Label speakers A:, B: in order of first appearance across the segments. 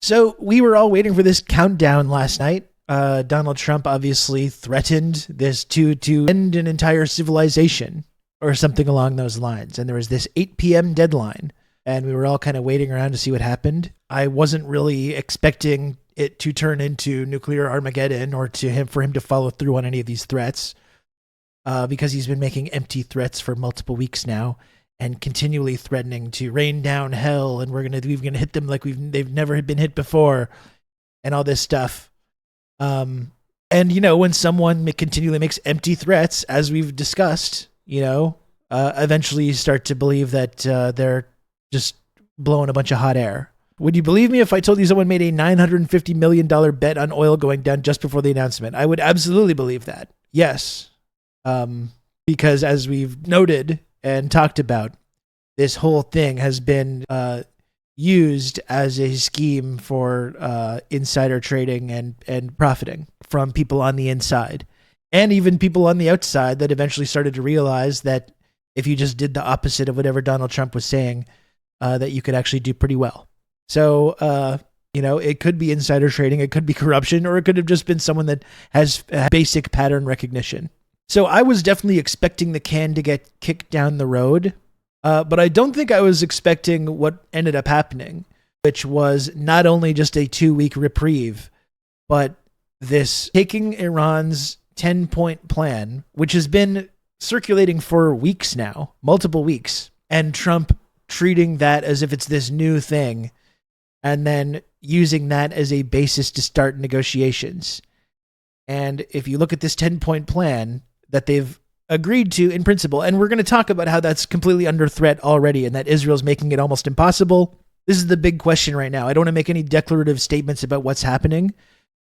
A: So we were all waiting for this countdown last night. Donald Trump obviously threatened this to end an entire civilization or something along those lines. And there was this 8 p.m. deadline, and we were all kind of waiting around to see what happened. I wasn't really expecting it to turn into nuclear Armageddon or for him to follow through on any of these threats, because he's been making empty threats for multiple weeks now and continually threatening to rain down hell, and we're gonna hit them like they've never been hit before, and all this stuff. And when someone continually makes empty threats, as we've discussed, eventually you start to believe that they're just blowing a bunch of hot air. Would you believe me if I told you someone made a $950 million bet on oil going down just before the announcement? I would absolutely believe that. Yes. Because as we've noted and talked about, this whole thing has been used as a scheme for insider trading and profiting from people on the inside, and even people on the outside that eventually started to realize that if you just did the opposite of whatever Donald Trump was saying, that you could actually do pretty well. So, it could be insider trading, it could be corruption, or it could have just been someone that has basic pattern recognition. So I was definitely expecting the can to get kicked down the road, but I don't think I was expecting what ended up happening, which was not only just a 2-week reprieve, but this taking Iran's 10-point plan, which has been circulating for weeks now, multiple weeks, and Trump treating that as if it's this new thing, and then using that as a basis to start negotiations. And if you look at this 10-point plan that they've agreed to in principle, and we're going to talk about how that's completely under threat already and that Israel's making it almost impossible. This is the big question right now. I don't want to make any declarative statements about what's happening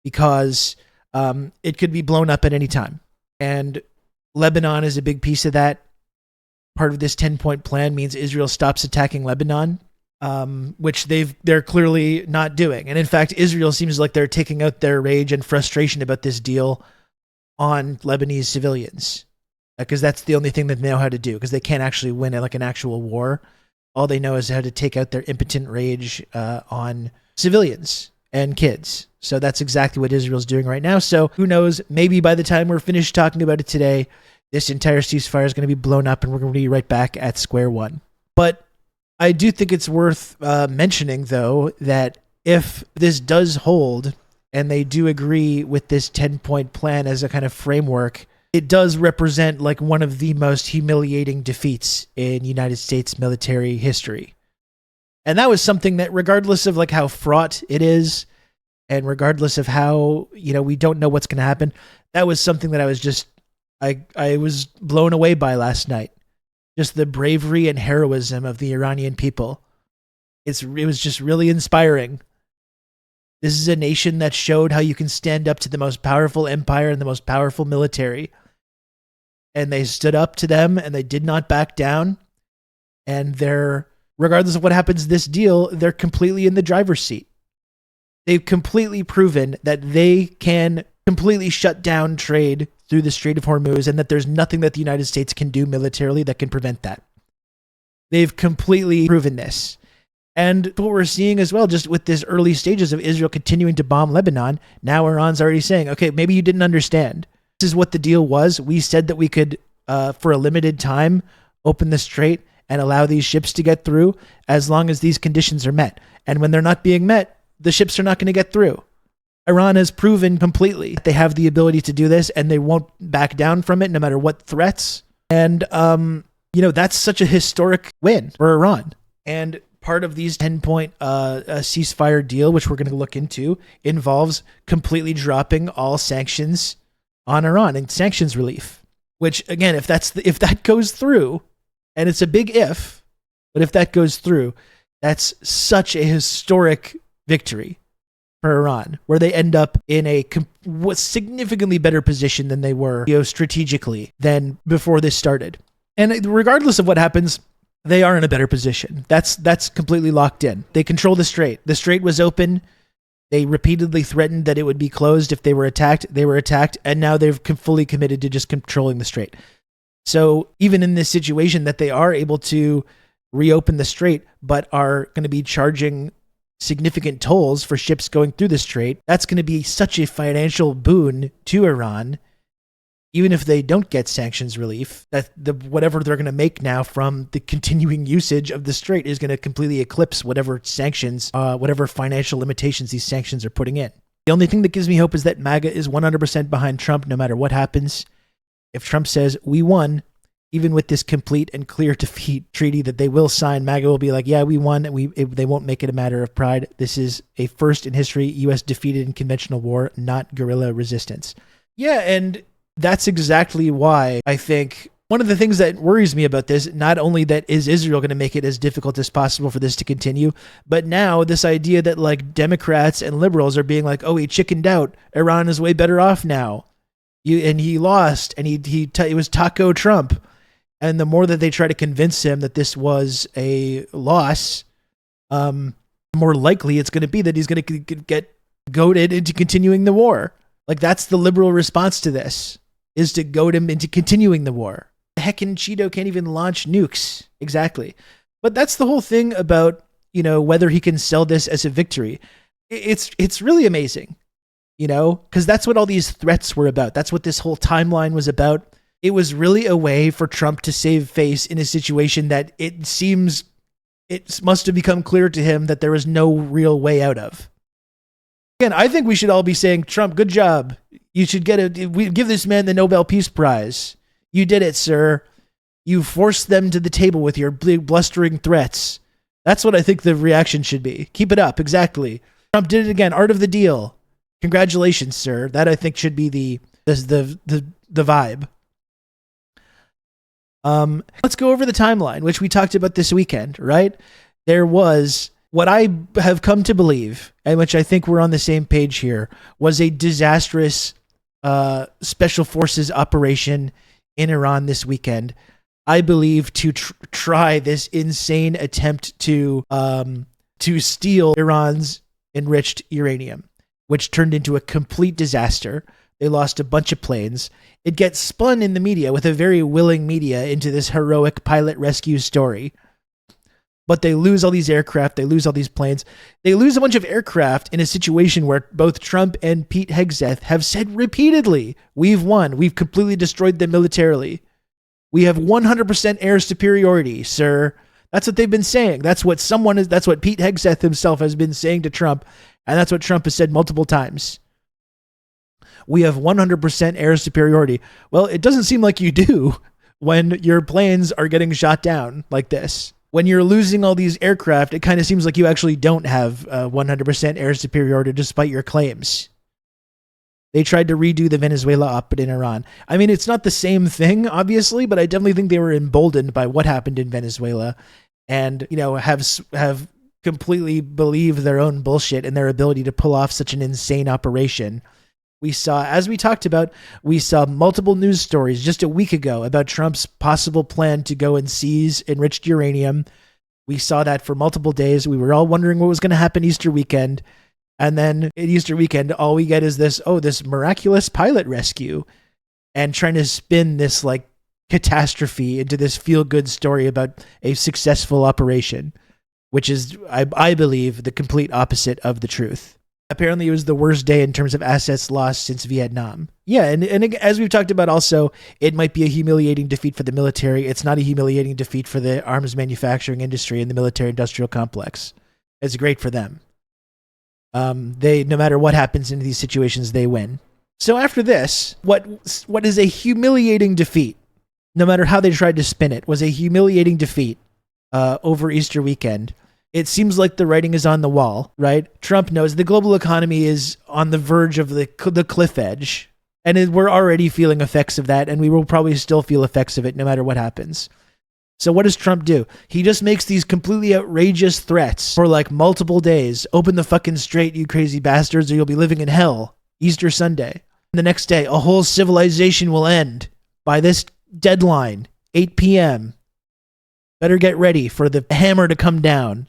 A: because it could be blown up at any time. And Lebanon is a big piece of that. Part of this 10-point plan means Israel stops attacking Lebanon, which they're clearly not doing. And in fact, Israel seems like they're taking out their rage and frustration about this deal on Lebanese civilians, because that's the only thing they know how to do, because they can't actually win like an actual war. All they know is how to take out their impotent rage on civilians and kids. So that's exactly what Israel's doing right now. So who knows, maybe by the time we're finished talking about it today, this entire ceasefire is going to be blown up and we're going to be right back at square one. But I do think it's worth mentioning, though, that if this does hold and they do agree with this 10-point plan as a kind of framework, it does represent like one of the most humiliating defeats in United States military history. And that was something that, regardless of like how fraught it is, and regardless of how, we don't know what's going to happen, that was something that I was blown away by last night. Just the bravery and heroism of the Iranian people. It was just really inspiring. This is a nation that showed how you can stand up to the most powerful empire and the most powerful military. And they stood up to them and they did not back down. And regardless of what happens to this deal, they're completely in the driver's seat. They've completely proven that they can completely shut down trade through the Strait of Hormuz, and that there's nothing that the United States can do militarily that can prevent that. They've completely proven this. And what we're seeing as well, just with this early stages of Israel continuing to bomb Lebanon, now Iran's already saying, okay, maybe you didn't understand. This is what the deal was. We said that we could, for a limited time, open the strait and allow these ships to get through as long as these conditions are met. And when they're not being met, the ships are not going to get through. Iran has proven completely they have the ability to do this, and they won't back down from it no matter what threats. And, that's such a historic win for Iran. And part of these 10-point ceasefire deal, which we're going to look into, involves completely dropping all sanctions on Iran and sanctions relief. Which, again, if that goes through, and it's a big if, but if that goes through, that's such a historic victory for Iran, where they end up in a significantly better position than they were strategically than before this started. And regardless of what happens, they are in a better position. That's completely locked in. They control the strait. The strait was open. They repeatedly threatened that it would be closed if they were attacked. They were attacked, and now they've fully committed to just controlling the strait. So even in this situation that they are able to reopen the strait, but are going to be charging significant tolls for ships going through the strait. That's going to be such a financial boon to Iran, even if they don't get sanctions relief, that whatever they're going to make now from the continuing usage of the strait is going to completely eclipse whatever sanctions, whatever financial limitations these sanctions are putting in. The only thing that gives me hope is that MAGA is 100% behind Trump no matter what happens. If Trump says, we won, even with this complete and clear defeat treaty that they will sign, MAGA will be like, yeah, we won. They won't make it a matter of pride. This is a first in history, U.S. defeated in conventional war, not guerrilla resistance. Yeah, and that's exactly why I think one of the things that worries me about this, not only that is Israel going to make it as difficult as possible for this to continue, but now this idea that like Democrats and liberals are being like, oh, he chickened out. Iran is way better off now. And he lost, and it was Taco Trump. And the more that they try to convince him that this was a loss, more likely it's going to be that he's going to get goaded into continuing the war. Like, that's the liberal response to this, is to goad him into continuing the war. Heckin' Cheeto can't even launch nukes. Exactly. But that's the whole thing about, whether he can sell this as a victory. It's really amazing, because that's what all these threats were about. That's what this whole timeline was about. It was really a way for Trump to save face in a situation that it must have become clear to him that there was no real way out of. Again, I think we should all be saying, Trump, good job. You should give this man the Nobel Peace Prize. You did it, sir. You forced them to the table with your blustering threats. That's what I think the reaction should be. Keep it up, exactly. Trump did it again. Art of the deal. Congratulations, sir. That I think should be the vibe. Let's go over the timeline, which we talked about this weekend, right? There was what I have come to believe, and which I think we're on the same page here, was a disastrous special forces operation in Iran this weekend. I believe to try this insane attempt to steal Iran's enriched uranium, which turned into a complete disaster. They lost a bunch of planes. It gets spun in the media with a very willing media into this heroic pilot rescue story. But they lose all these aircraft. They lose all these planes. They lose a bunch of aircraft in a situation where both Trump and Pete Hegseth have said repeatedly, we've won. We've completely destroyed them militarily. We have 100% air superiority, sir. That's what they've been saying. That's what Pete Hegseth himself has been saying to Trump. And that's what Trump has said multiple times. We have 100% air superiority. Well, it doesn't seem like you do when your planes are getting shot down like this. When you're losing all these aircraft, it kind of seems like you actually don't have 100% air superiority despite your claims. They tried to redo the Venezuela op in Iran. I mean, it's not the same thing, obviously, but I definitely think they were emboldened by what happened in Venezuela and, have completely believed their own bullshit and their ability to pull off such an insane operation. We saw, as we talked about, multiple news stories just a week ago about Trump's possible plan to go and seize enriched uranium. We saw that for multiple days. We were all wondering what was going to happen Easter weekend. And then at Easter weekend, all we get is this miraculous pilot rescue, and trying to spin this like catastrophe into this feel-good story about a successful operation, which is, I believe, the complete opposite of the truth. Apparently, it was the worst day in terms of assets lost since Vietnam. Yeah, and as we've talked about also, it might be a humiliating defeat for the military. It's not a humiliating defeat for the arms manufacturing industry and the military-industrial complex. It's great for them. No matter what happens in these situations, they win. So after this, what is a humiliating defeat, no matter how they tried to spin it, was a humiliating defeat over Easter weekend. It seems like the writing is on the wall, right? Trump knows the global economy is on the verge of the cliff edge, and we're already feeling effects of that, and we will probably still feel effects of it no matter what happens. So what does Trump do? He just makes these completely outrageous threats for like multiple days. Open the fucking strait, you crazy bastards, or you'll be living in hell. Easter Sunday. And the next day, a whole civilization will end by this deadline, 8 p.m. Better get ready for the hammer to come down.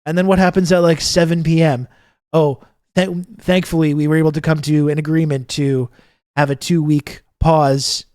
A: And then what happens at like 7 p.m.? Oh, thankfully, we were able to come to an agreement to have a 2-week pause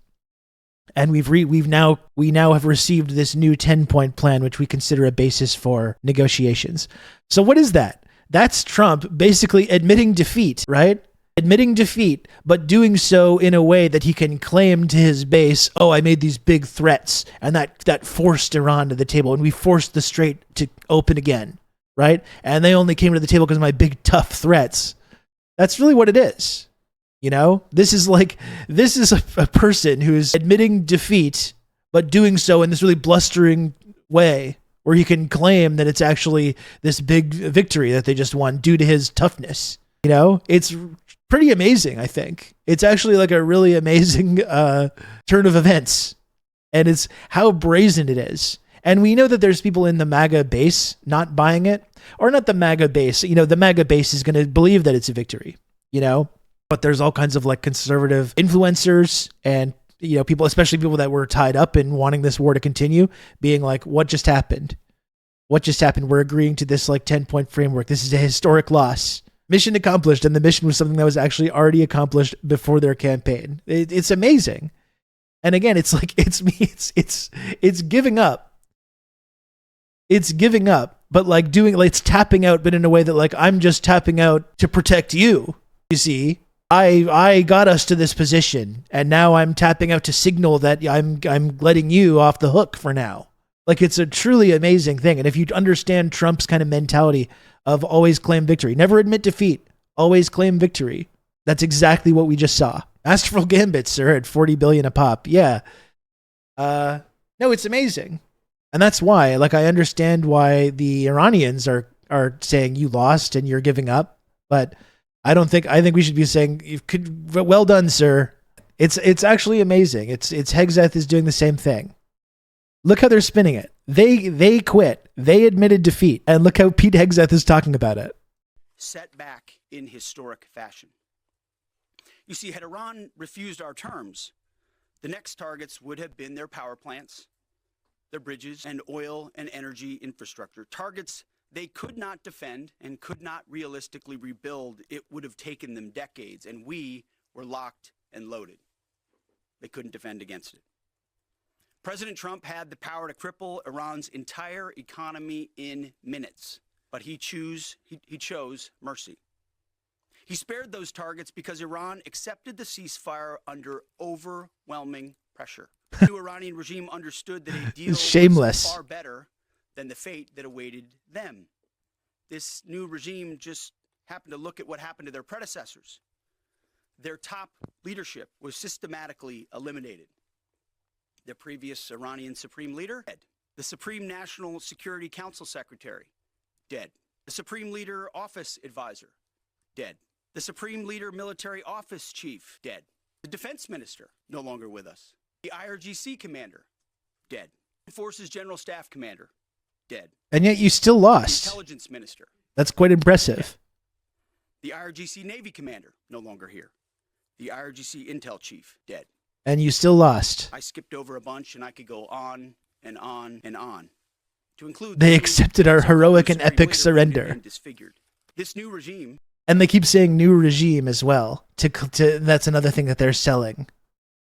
A: And we now have received this new 10-point plan, which we consider a basis for negotiations. So what is that? That's Trump basically admitting defeat, right? Admitting defeat, but doing so in a way that he can claim to his base, oh, I made these big threats, and that forced Iran to the table, and we forced the Strait to open again, right? And they only came to the table because of my big, tough threats. That's really what it is. You know, this is a person who's admitting defeat, but doing so in this really blustering way where he can claim that it's actually this big victory that they just won due to his toughness. You know, it's pretty amazing, I think. It's actually like a really amazing turn of events. And it's how brazen it is. And we know that there's people in the MAGA base not buying it. Or not the MAGA base. You know, the MAGA base is going to believe that it's a victory, you know? But there's all kinds of like conservative influencers and, you know, people, especially people that were tied up in wanting this war to continue, being like, what just happened? What just happened? We're agreeing to this like 10-point framework. This is a historic loss. Mission accomplished. And the mission was something that was actually already accomplished before their campaign. It's amazing. And again, it's like, it's giving up. It's giving up, but like doing, like, it's tapping out, but in a way that like, I'm just tapping out to protect you. You see, I got us to this position, and now I'm tapping out to signal that I'm letting you off the hook for now. Like, it's a truly amazing thing. And if you understand Trump's kind of mentality of always claim victory, never admit defeat, always claim victory, that's exactly what we just saw. Masterful gambits, sir, at 40 billion a pop. Yeah. No, it's amazing. And that's why, like, I understand why the Iranians are saying you lost and you're giving up, but I think we should be saying, well done, sir. It's actually amazing. It's Hegseth is doing the same thing. Look how they're spinning it. They quit. They admitted defeat. And look how Pete Hegseth is talking about it.
B: Set back in historic fashion. You see, had Iran refused our terms, the next targets would have been their power plants, their bridges, and oil and energy infrastructure. Targets they could not defend and could not realistically rebuild. It would have taken them decades, and we were locked and loaded. They couldn't defend against it. President Trump had the power to cripple Iran's entire economy in minutes, but he chose mercy. He spared those targets because Iran accepted the ceasefire under overwhelming pressure. The new Iranian regime understood that a deal was far better than the fate that awaited them. This new regime just happened to look at what happened to their predecessors. Their top leadership was systematically eliminated. The previous Iranian supreme leader, dead. The Supreme National Security Council secretary, dead. The Supreme Leader Office advisor, dead. The Supreme Leader Military Office chief, dead. The defense minister, no longer with us. The IRGC commander, dead. Forces General Staff commander, dead.
A: And yet you still lost.
B: The intelligence minister.
A: That's quite impressive.
B: Dead. The IRGC Navy commander, no longer here. The IRGC intel chief, dead.
A: And you still lost.
B: I skipped over a bunch, and I could go on and on and on. To include,
A: they accepted our heroic and epic surrender.
B: Disfigured. This new regime.
A: And they keep saying new regime as well. That's another thing that they're selling.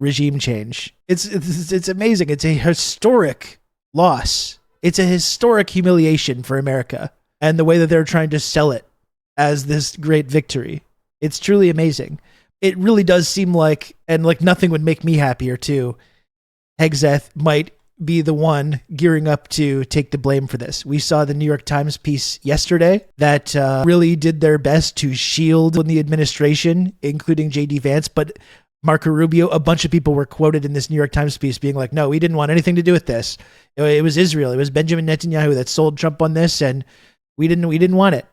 A: Regime change. It's amazing. It's a historic loss. It's a historic humiliation for America. And the way that they're trying to sell it as this great victory. It's truly amazing. It really does seem like, and like nothing would make me happier too, Hegseth might be the one gearing up to take the blame for this. We saw the New York Times piece yesterday that really did their best to shield the administration, including J.D. Vance, but Marco Rubio, a bunch of people were quoted in this New York Times piece being like, no, we didn't want anything to do with this. It was Israel. It was Benjamin Netanyahu that sold Trump on this, and we didn't want it.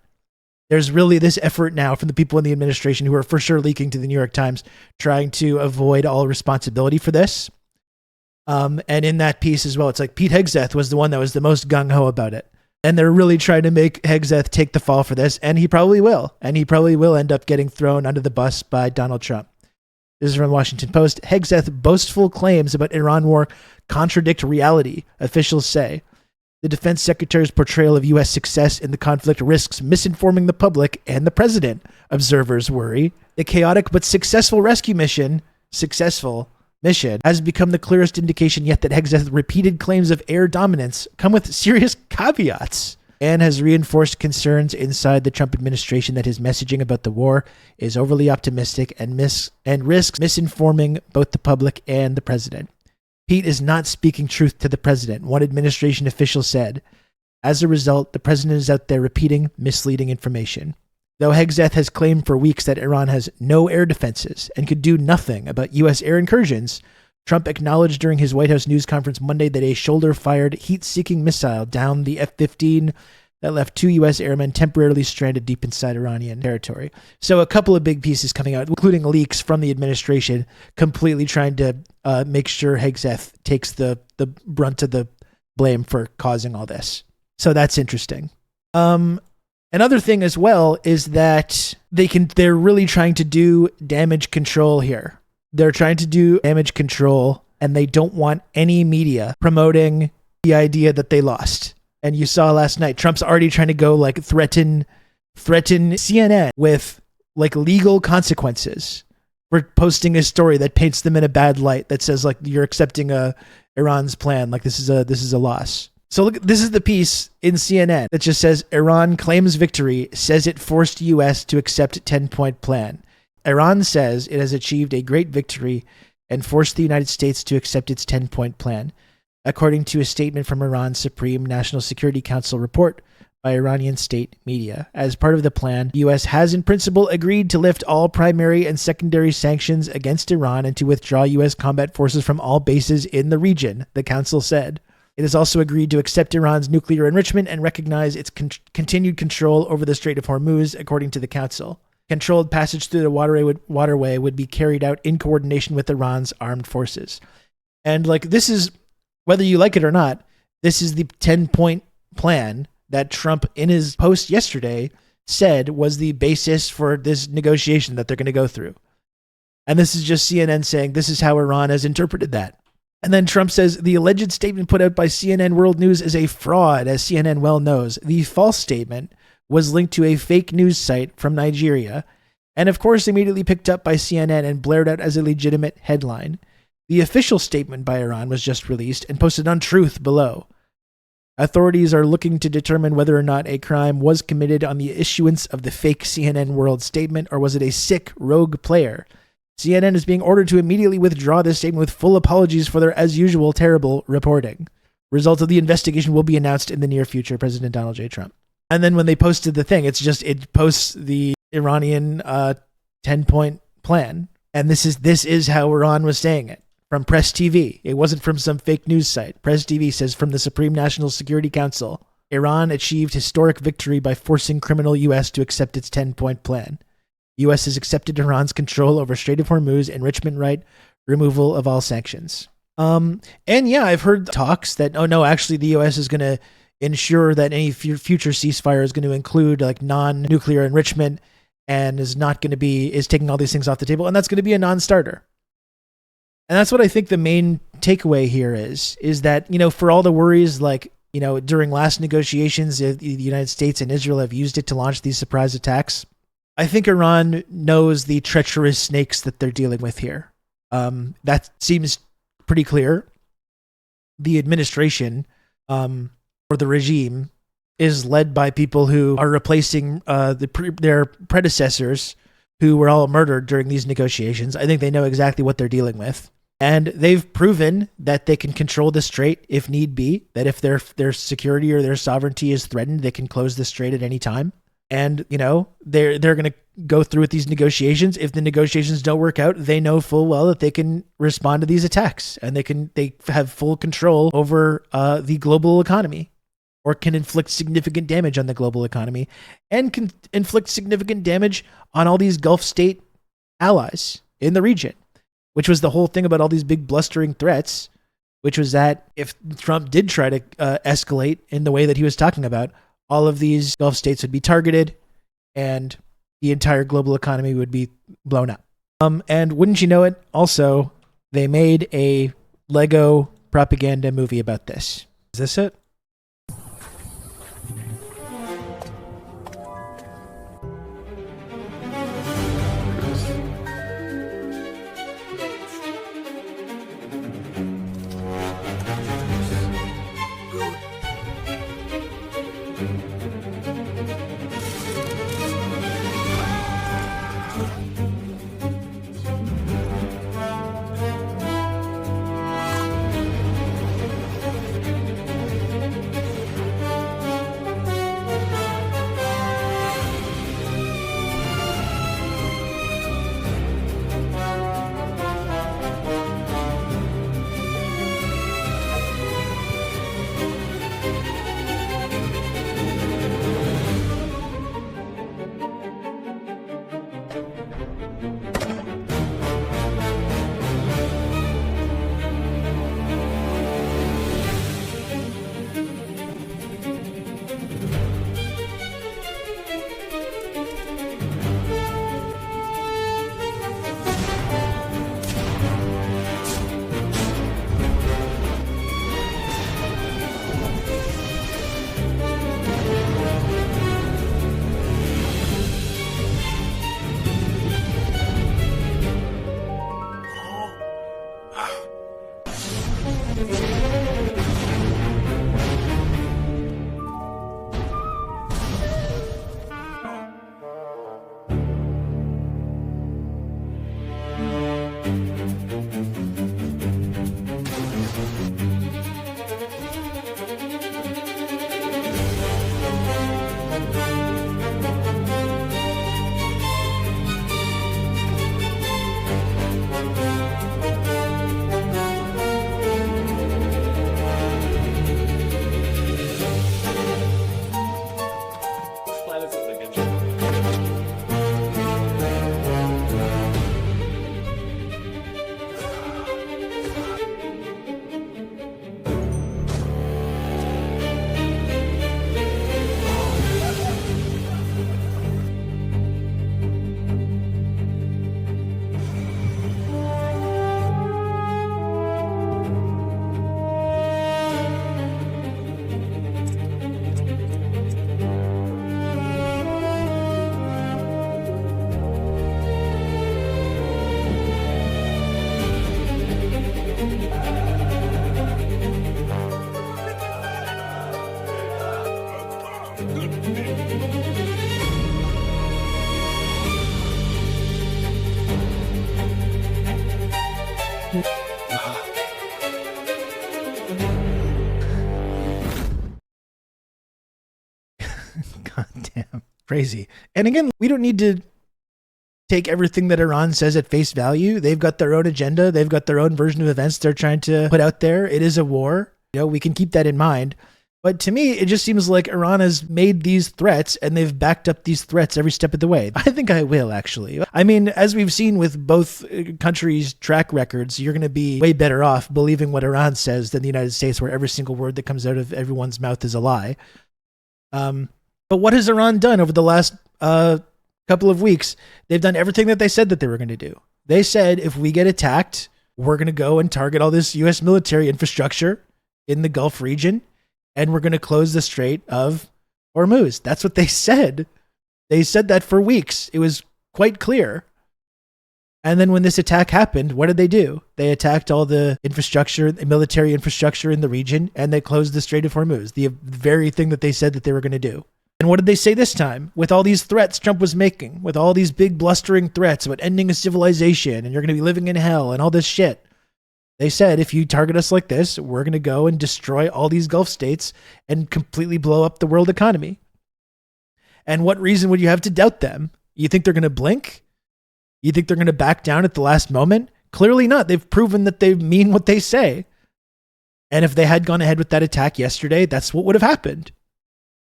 A: There's really this effort now from the people in the administration who are for sure leaking to the New York Times, trying to avoid all responsibility for this. And in that piece as well, it's like Pete Hegseth was the one that was the most gung-ho about it. And they're really trying to make Hegseth take the fall for this, and he probably will. And he probably will end up getting thrown under the bus by Donald Trump. This is from the Washington Post. Hegseth boastful claims about Iran war contradict reality, officials say. The defense secretary's portrayal of U.S. success in the conflict risks misinforming the public and the president, observers worry. The chaotic but successful rescue mission, successful, mission has become the clearest indication yet that Hegseth's repeated claims of air dominance come with serious caveats, and has reinforced concerns inside the Trump administration that his messaging about the war is overly optimistic and risks misinforming both the public and the president. Pete is not speaking truth to the president, one administration official said. As a result, the president is out there repeating misleading information. Though Hegseth has claimed for weeks that Iran has no air defenses and could do nothing about U.S. air incursions, Trump acknowledged during his White House news conference Monday that a shoulder-fired, heat-seeking missile downed the F-15 that left 2 U.S. airmen temporarily stranded deep inside Iranian territory. So a couple of big pieces coming out, including leaks from the administration, completely trying to make sure Hegseth takes the brunt of the blame for causing all this. So that's interesting. Another thing as well is that they're really trying to do damage control here. They're trying to do damage control, and they don't want any media promoting the idea that they lost. And you saw last night, Trump's already trying to go like threaten CNN with like legal consequences for posting a story that paints them in a bad light, that says like you're accepting Iran's plan, like this is a loss. So look, this is the piece in CNN that just says Iran claims victory, says it forced U.S. to accept 10-point plan. Iran says it has achieved a great victory and forced the United States to accept its 10-point plan, according to a statement from Iran's Supreme National Security Council report by Iranian state media. As part of the plan, the U.S. has in principle agreed to lift all primary and secondary sanctions against Iran and to withdraw U.S. combat forces from all bases in the region, the council said. It has also agreed to accept Iran's nuclear enrichment and recognize its continued control over the Strait of Hormuz, according to the council. Controlled passage through the waterway would be carried out in coordination with Iran's armed forces. And like, this is, whether you like it or not, this is the 10-point plan that Trump in his post yesterday said was the basis for this negotiation that they're going to go through. And this is just CNN saying this is how Iran has interpreted that. And then Trump says the alleged statement put out by CNN World News is a fraud, as CNN well knows. The false statement was linked to a fake news site from Nigeria, and of course immediately picked up by CNN and blared out as a legitimate headline. The official statement by Iran was just released and posted on Truth below. Authorities are looking to determine whether or not a crime was committed on the issuance of the fake CNN World statement, or was it a sick rogue player. CNN is being ordered to immediately withdraw this statement with full apologies for their, as usual, terrible reporting. Results of the investigation will be announced in the near future, President Donald J. Trump. And then when they posted the thing, it posts the Iranian 10-point plan. And this is how Iran was saying it. From Press TV. It wasn't from some fake news site. Press TV says from the Supreme National Security Council, Iran achieved historic victory by forcing criminal U.S. to accept its 10-point plan. U.S. has accepted Iran's control over Strait of Hormuz, enrichment right, removal of all sanctions. And yeah, I've heard talks that, oh no, actually the U.S. is going to ensure that any future ceasefire is going to include like non-nuclear enrichment and is taking all these things off the table. And that's going to be a non-starter. And that's what I think the main takeaway here is that, for all the worries, like, during last negotiations, the United States and Israel have used it to launch these surprise attacks. I think Iran knows the treacherous snakes that they're dealing with here. That seems pretty clear. The administration, or the regime, is led by people who are replacing their predecessors who were all murdered during these negotiations. I think they know exactly what they're dealing with. And they've proven that they can control the strait if need be, that if their security or their sovereignty is threatened, they can close the strait at any time. And, they're going to go through with these negotiations. If the negotiations don't work out, they know full well that they can respond to these attacks, and they have full control over the global economy, or can inflict significant damage on the global economy, and can inflict significant damage on all these Gulf state allies in the region, which was the whole thing about all these big blustering threats, which was that if Trump did try to escalate in the way that he was talking about, all of these Gulf states would be targeted and the entire global economy would be blown up. And wouldn't you know it, also, they made a Lego propaganda movie about this. Is this it? God damn. Crazy. And again, we don't need to take everything that Iran says at face value. They've got their own agenda. They've got their own version of events they're trying to put out there. It is a war. We can keep that in mind. But to me, it just seems like Iran has made these threats and they've backed up these threats every step of the way. I think I will, actually. I mean, as we've seen with both countries' track records, you're going to be way better off believing what Iran says than the United States, where every single word that comes out of everyone's mouth is a lie. But what has Iran done over the last couple of weeks? They've done everything that they said that they were going to do. They said, if we get attacked, we're going to go and target all this U.S. military infrastructure in the Gulf region, and we're going to close the Strait of Hormuz. That's what they said. They said that for weeks. It was quite clear. And then when this attack happened, what did they do? They attacked all the infrastructure, the military infrastructure in the region, and they closed the Strait of Hormuz, the very thing that they said that they were going to do. And what did they say this time? With all these threats Trump was making, with all these big blustering threats about ending a civilization and you're going to be living in hell and all this shit. They said, if you target us like this, we're going to go and destroy all these Gulf states and completely blow up the world economy. And what reason would you have to doubt them? You think they're going to blink? You think they're going to back down at the last moment? Clearly not. They've proven that they mean what they say. And if they had gone ahead with that attack yesterday, that's what would have happened.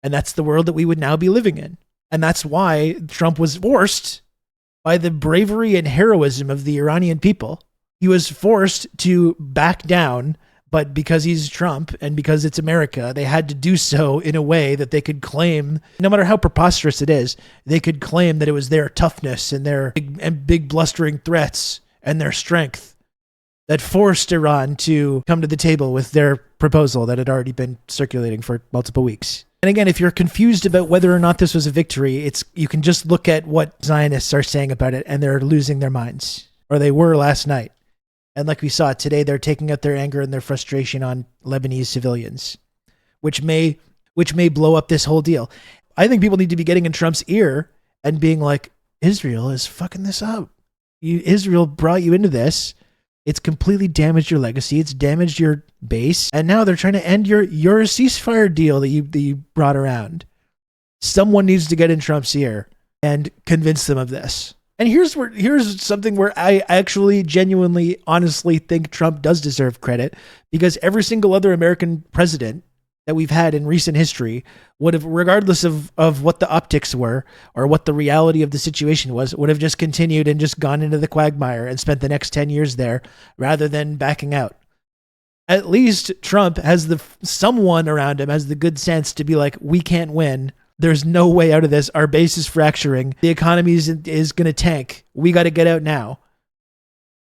A: And that's the world that we would now be living in. And that's why Trump was forced, by the bravery and heroism of the Iranian people, he was forced to back down, but because he's Trump and because it's America, they had to do so in a way that they could claim, no matter how preposterous it is, they could claim that it was their toughness and their big blustering threats and their strength that forced Iran to come to the table with their proposal that had already been circulating for multiple weeks. And again, if you're confused about whether or not this was a victory, you can just look at what Zionists are saying about it, and they're losing their minds, or they were last night. And like we saw today, they're taking out their anger and their frustration on Lebanese civilians, which may blow up this whole deal. I think people need to be getting in Trump's ear and being like, Israel is fucking this up. Israel brought you into this. It's completely damaged your legacy. It's damaged your base. And now they're trying to end your ceasefire deal that you brought around. Someone needs to get in Trump's ear and convince them of this. And here's something where I actually genuinely, honestly think Trump does deserve credit, because every single other American president that we've had in recent history would have, regardless of what the optics were or what the reality of the situation was, would have just continued and just gone into the quagmire and spent the next 10 years there rather than backing out. At least Trump has someone around him has the good sense to be like, we can't win. There's no way out of this. Our base is fracturing. The economy is going to tank. We got to get out now.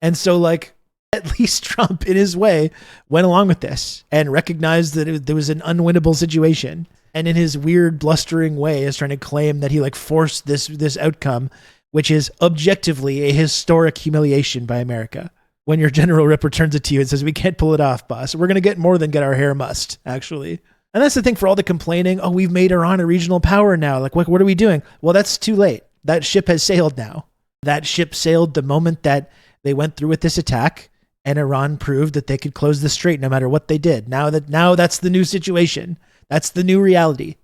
A: And so, at least Trump, in his way, went along with this and recognized that there was an unwinnable situation. And in his weird, blustering way, is trying to claim that he forced this outcome, which is objectively a historic humiliation by America. When your general rep returns it to you and says, we can't pull it off, boss. We're going to get more than get our hair mussed, actually. And that's the thing for all the complaining. Oh, we've made Iran a regional power now. What are we doing? Well, that's too late. That ship has sailed now. That ship sailed the moment that they went through with this attack, and Iran proved that they could close the strait no matter what they did. Now that's the new situation. That's the new reality.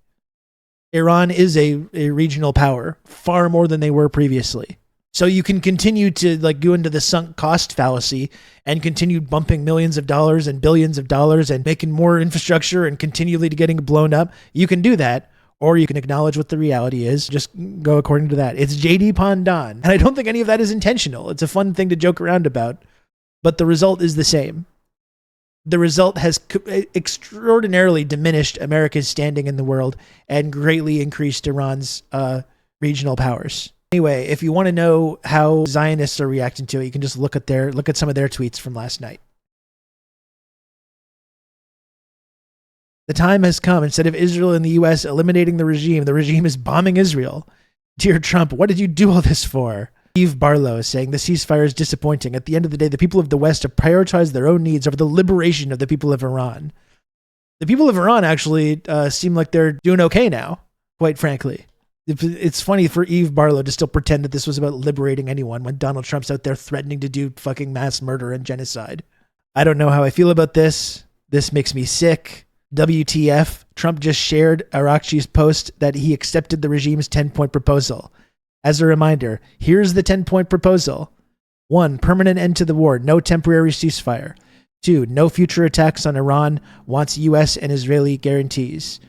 A: Iran is a regional power, far more than they were previously. So you can continue to go into the sunk cost fallacy and continue bumping millions of dollars and billions of dollars and making more infrastructure and continually getting blown up. You can do that, or you can acknowledge what the reality is. Just go according to that. It's JD Pandan. And I don't think any of that is intentional. It's a fun thing to joke around about, but the result is the same. The result has extraordinarily diminished America's standing in the world and greatly increased Iran's regional powers. Anyway, if you want to know how Zionists are reacting to it, you can just look at some of their tweets from last night. The time has come. Instead of Israel and the U.S. eliminating the regime is bombing Israel. Dear Trump, what did you do all this for? Steve Barlow is saying the ceasefire is disappointing. At the end of the day, the people of the West have prioritized their own needs over the liberation of the people of Iran. The people of Iran actually seem like they're doing okay now, quite frankly. It's funny for Eve Barlow to still pretend that this was about liberating anyone when Donald Trump's out there threatening to do fucking mass murder and genocide. I don't know how I feel about this. This makes me sick. WTF, Trump just shared Arakchi's post that he accepted the regime's 10-point proposal. As a reminder, here's the 10-point proposal. 1. Permanent end to the war, no temporary ceasefire. 2. No future attacks on Iran, wants U.S. and Israeli guarantees.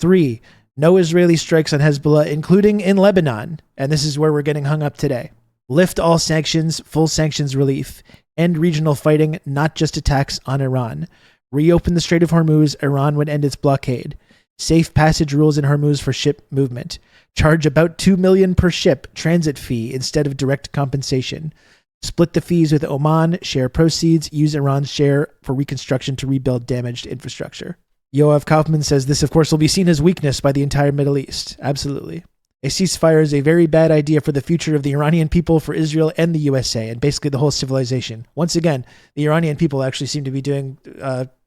A: 3. No Israeli strikes on Hezbollah, including in Lebanon. And this is where we're getting hung up today. Lift all sanctions, full sanctions relief. End regional fighting, not just attacks on Iran. Reopen the Strait of Hormuz, Iran would end its blockade. Safe passage rules in Hormuz for ship movement. Charge about $2 million per ship transit fee instead of direct compensation. Split the fees with Oman, share proceeds, use Iran's share for reconstruction to rebuild damaged infrastructure. Yoav Kaufman says this, of course, will be seen as weakness by the entire Middle East. Absolutely. A ceasefire is a very bad idea for the future of the Iranian people, for Israel, and the USA, and basically the whole civilization. Once again, the Iranian people actually seem to be doing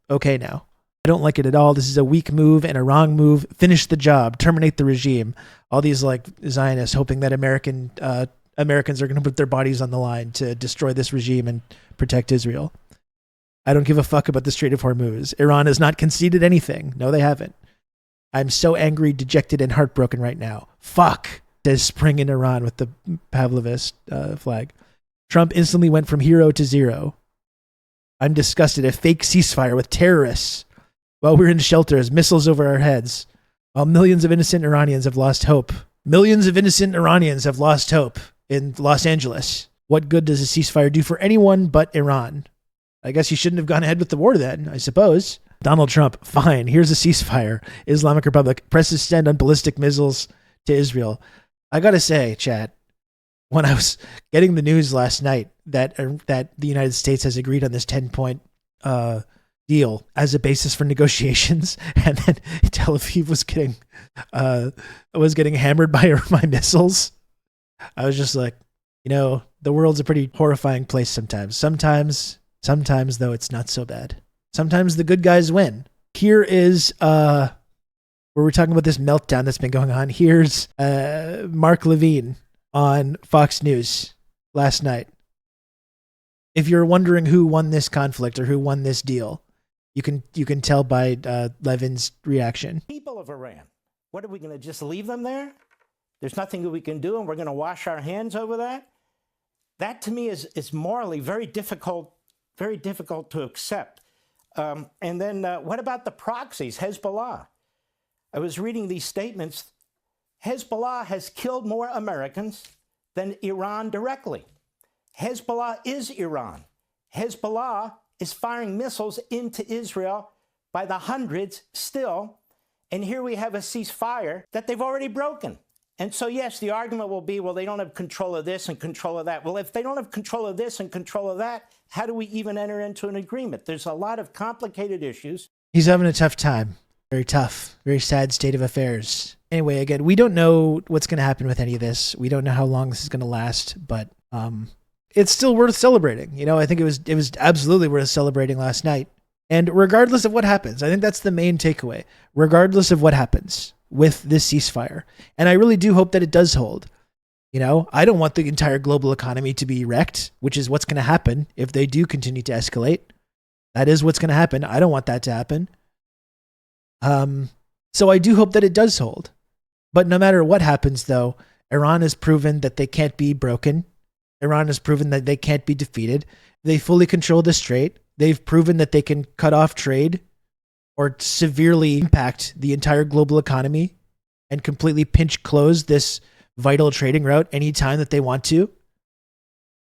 A: okay now. I don't like it at all. This is a weak move and a wrong move. Finish the job. Terminate the regime. All these like Zionists hoping that Americans are going to put their bodies on the line to destroy this regime and protect Israel. I don't give a fuck about the Strait of Hormuz. Iran has not conceded anything. No, they haven't. I'm so angry, dejected, and heartbroken right now. Fuck, says Spring in Iran with the Pavlovist flag. Trump instantly went from hero to zero. I'm disgusted. A fake ceasefire with terrorists while we're in shelters, missiles over our heads, while millions of innocent Iranians have lost hope. Millions of innocent Iranians have lost hope in Los Angeles. What good does a ceasefire do for anyone but Iran? I guess you shouldn't have gone ahead with the war then, I suppose. Donald Trump, fine, here's a ceasefire. Islamic Republic presses send on ballistic missiles to Israel. I gotta say, chat, when I was getting the news last night that the United States has agreed on this 10-point deal as a basis for negotiations, and then Tel Aviv was getting hammered by missiles, I was just like, the world's a pretty horrifying place sometimes. Sometimes, though, it's not so bad. Sometimes the good guys win. Here is, where we're talking about this meltdown that's been going on. Here's Mark Levine on Fox News last night. If you're wondering who won this conflict or who won this deal, you can tell by Levin's reaction.
C: People of Iran, what are we going to just leave them there? There's nothing that we can do, and we're going to wash our hands over that? That to me is morally very difficult to accept. And then what about the proxies, Hezbollah? I was reading these statements. Hezbollah has killed more Americans than Iran directly. Hezbollah is Iran. Hezbollah is firing missiles into Israel by the hundreds still. And here we have a ceasefire that they've already broken. And so, yes, the argument will be, well, they don't have control of this and control of that. Well, if they don't have control of this and control of that, how do we even enter into an agreement? There's a lot of complicated issues.
A: He's having a tough time. Very tough, very sad state of affairs. Anyway, again, we don't know what's going to happen with any of this. We don't know how long this is going to last, but it's still worth celebrating. I think it was absolutely worth celebrating last night. And regardless of what happens, I think that's the main takeaway. Regardless of what happens with this ceasefire, and I really do hope that it does hold. I don't want the entire global economy to be wrecked, which is what's going to happen if they do continue to escalate. That is what's going to happen. I don't want that to happen. So I do hope that it does hold. But no matter what happens, though, Iran has proven that they can't be broken. Iran has proven that they can't be defeated. They fully control the strait. They've proven that they can cut off trade or severely impact the entire global economy and completely pinch close this vital trading route anytime that they want to.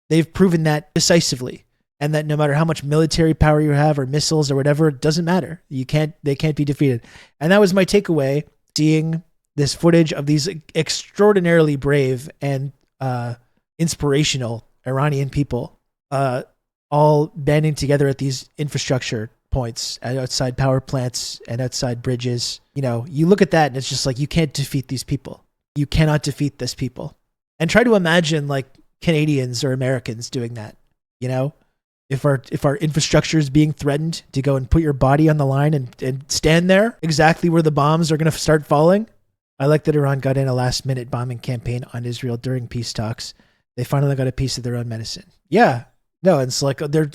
A: They've proven that decisively, and that no matter how much military power you have or missiles or whatever, it doesn't matter. They can't be defeated. And that was my takeaway, seeing this footage of these extraordinarily brave and inspirational Iranian people all banding together at these infrastructure points, outside power plants and outside bridges. You look at that and it's just like, you can't defeat these people. You cannot defeat this people. And try to imagine like Canadians or Americans doing that. If our infrastructure is being threatened, to go and put your body on the line and stand there exactly where the bombs are going to start falling. I like that Iran got in a last-minute bombing campaign on Israel during peace talks. They finally got a piece of their own medicine. Yeah. No, it's like they're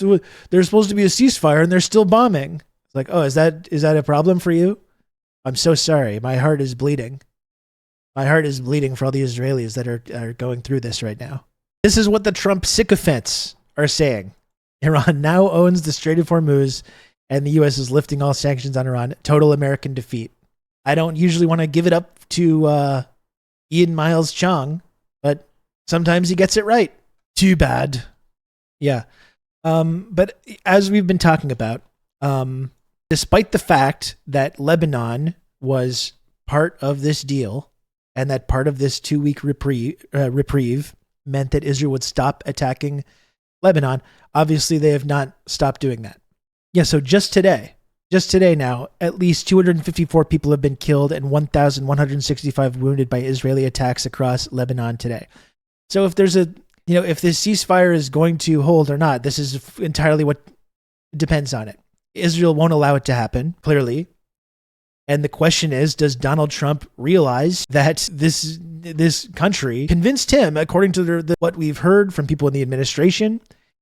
A: supposed to be a ceasefire and they're still bombing. It's like, oh, is that a problem for you? I'm so sorry. My heart is bleeding. My heart is bleeding for all the Israelis that are going through this right now. This is what the Trump sycophants are saying. Iran now owns the Strait of Hormuz, and the U.S. is lifting all sanctions on Iran. Total American defeat. I don't usually want to give it up to Ian Miles Chong, but sometimes he gets it right. Too bad. Yeah. But as we've been talking about, despite the fact that Lebanon was part of this deal and that part of this 2-week reprieve meant that Israel would stop attacking Lebanon, obviously they have not stopped doing that. Yeah, so just today now, at least 254 people have been killed and 1,165 wounded by Israeli attacks across Lebanon today. So if there's if this ceasefire is going to hold or not, this is entirely what depends on it. Israel won't allow it to happen, clearly. And the question is, does Donald Trump realize that this country convinced him, according to what we've heard from people in the administration?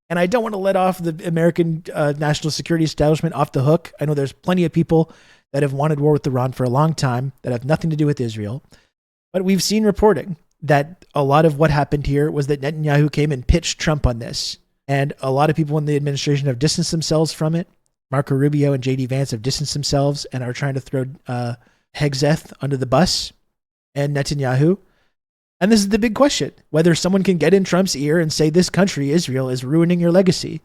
A: And I don't want to let off the American national security establishment off the hook. I know there's plenty of people that have wanted war with Iran for a long time that have nothing to do with Israel. But we've seen reporting that a lot of what happened here was that Netanyahu came and pitched Trump on this. And a lot of people in the administration have distanced themselves from it. Marco Rubio and J.D. Vance have distanced themselves and are trying to throw Hegseth under the bus and Netanyahu. And this is the big question, whether someone can get in Trump's ear and say, this country, Israel, is ruining your legacy.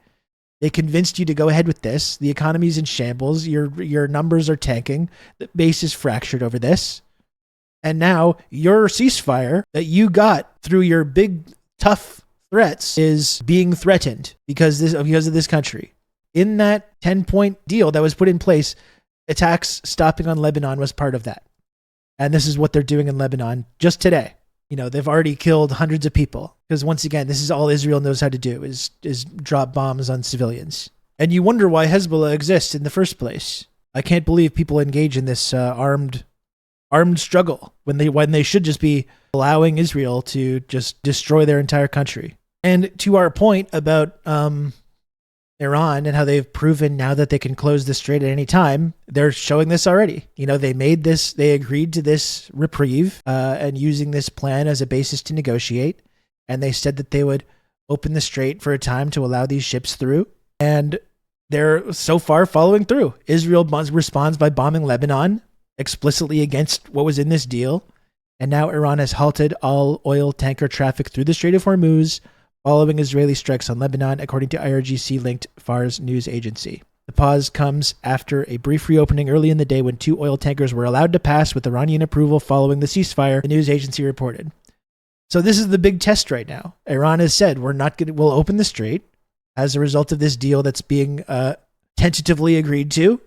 A: They convinced you to go ahead with this. The economy's in shambles. Your numbers are tanking. The base is fractured over this. And now your ceasefire that you got through your big, tough threats is being threatened because of this country. In that 10-point deal that was put in place, attacks stopping on Lebanon was part of that. And this is what they're doing in Lebanon just today. They've already killed hundreds of people because, once again, this is all Israel knows how to do is drop bombs on civilians. And you wonder why Hezbollah exists in the first place. I can't believe people engage in this armed struggle when they should just be allowing Israel to just destroy their entire country. And to our point about Iran and how they've proven now that they can close the strait at any time, they're showing this already. They agreed to this reprieve and using this plan as a basis to negotiate. And they said that they would open the strait for a time to allow these ships through. And they're so far following through. Israel responds by bombing Lebanon, explicitly against what was in this deal. And now Iran has halted all oil tanker traffic through the Strait of Hormuz, following Israeli strikes on Lebanon, according to IRGC-linked Fars news agency. The pause comes after a brief reopening early in the day when 2 oil tankers were allowed to pass with Iranian approval following the ceasefire, the news agency reported. So this is the big test right now. Iran has said, we'll open the strait as a result of this deal that's being tentatively agreed to,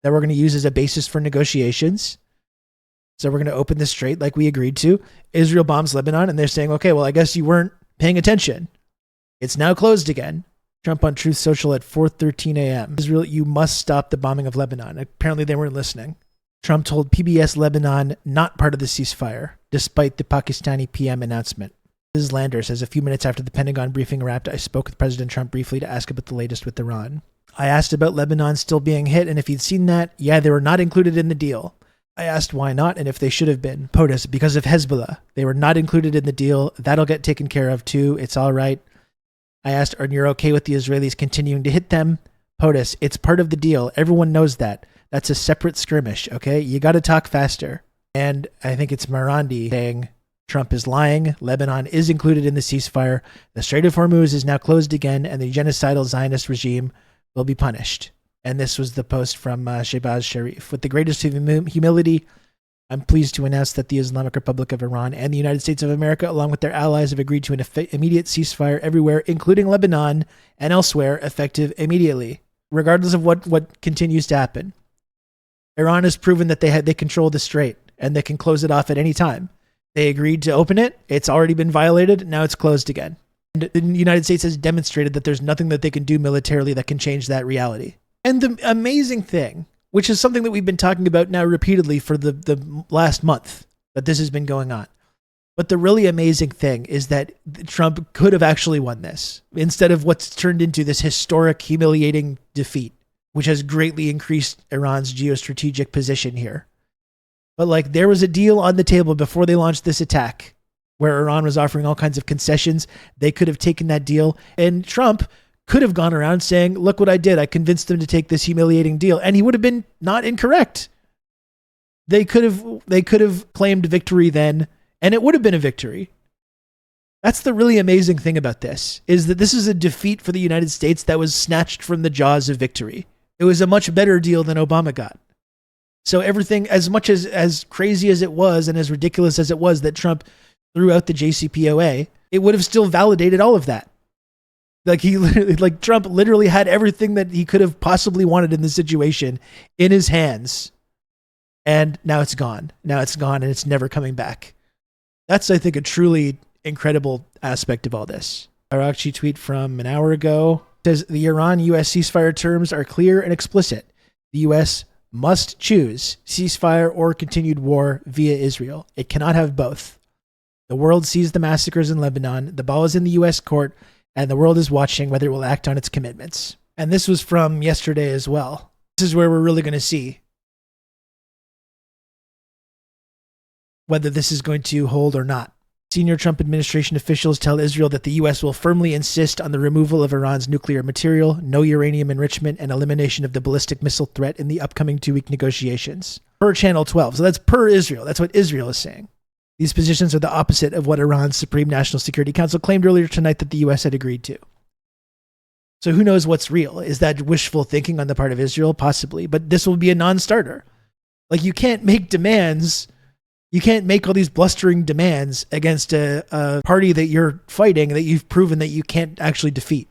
A: that we're going to use as a basis for negotiations. So we're going to open the strait like we agreed to. Israel bombs Lebanon, and they're saying, okay, well, I guess you weren't paying attention. It's now closed again. Trump on Truth Social at 4:13 a.m. Israel, you must stop the bombing of Lebanon. Apparently they weren't listening. Trump told PBS Lebanon not part of the ceasefire, despite the Pakistani PM announcement. Ms. Lander says, a few minutes after the Pentagon briefing wrapped, I spoke with President Trump briefly to ask about the latest with Iran. I asked about Lebanon still being hit, and if he'd seen that, yeah, they were not included in the deal. I asked why not, and if they should have been. POTUS, because of Hezbollah. They were not included in the deal. That'll get taken care of too. It's all right. I asked, are you okay with the Israelis continuing to hit them? POTUS, it's part of the deal. Everyone knows that. That's a separate skirmish, okay? You got to talk faster. And I think it's Marandi saying Trump is lying. Lebanon is included in the ceasefire. The Strait of Hormuz is now closed again, and the genocidal Zionist regime will be punished. And this was the post from Shehbaz Sharif. With the greatest humility, I'm pleased to announce that the Islamic Republic of Iran and the United States of America, along with their allies, have agreed to an immediate ceasefire everywhere, including Lebanon and elsewhere, effective immediately, regardless of what continues to happen. Iran has proven that they control the strait and they can close it off at any time. They agreed to open it. It's already been violated. Now it's closed again. And the United States has demonstrated that there's nothing that they can do militarily that can change that reality. And the amazing thing, which is something that we've been talking about now repeatedly for the last month, that this has been going on. But the really amazing thing is that Trump could have actually won this instead of what's turned into this historic, humiliating defeat, which has greatly increased Iran's geostrategic position here. But like, there was a deal on the table before they launched this attack where Iran was offering all kinds of concessions. They could have taken that deal, and Trump could have gone around saying, look what I did. I convinced them to take this humiliating deal. And he would have been not incorrect. They could have claimed victory then, and it would have been a victory. That's the really amazing thing about this, is that this is a defeat for the United States that was snatched from the jaws of victory. It was a much better deal than Obama got. So everything, as much as crazy as it was and as ridiculous as it was that Trump threw out the JCPOA, it would have still validated all of that. Like Trump literally had everything that he could have possibly wanted in the situation in his hands. And now it's gone. Now it's gone and it's never coming back. That's, I think, a truly incredible aspect of all this. Arakchi tweet from an hour ago says the Iran-US ceasefire terms are clear and explicit. The US must choose ceasefire or continued war via Israel. It cannot have both. The world sees the massacres in Lebanon. The ball is in the US court, and the world is watching whether it will act on its commitments. And this was from yesterday as well. This is where we're really going to see whether this is going to hold or not. Senior Trump administration officials tell Israel that the U.S. will firmly insist on the removal of Iran's nuclear material, no uranium enrichment, and elimination of the ballistic missile threat in the upcoming 2-week negotiations. Per Channel 12. So that's per Israel. That's what Israel is saying. These positions are the opposite of what Iran's Supreme National Security Council claimed earlier tonight that the U.S. had agreed to. So who knows what's real? Is that wishful thinking on the part of Israel? Possibly. But this will be a non-starter. Like, you can't make demands. You can't make all these blustering demands against a party that you're fighting that you've proven that you can't actually defeat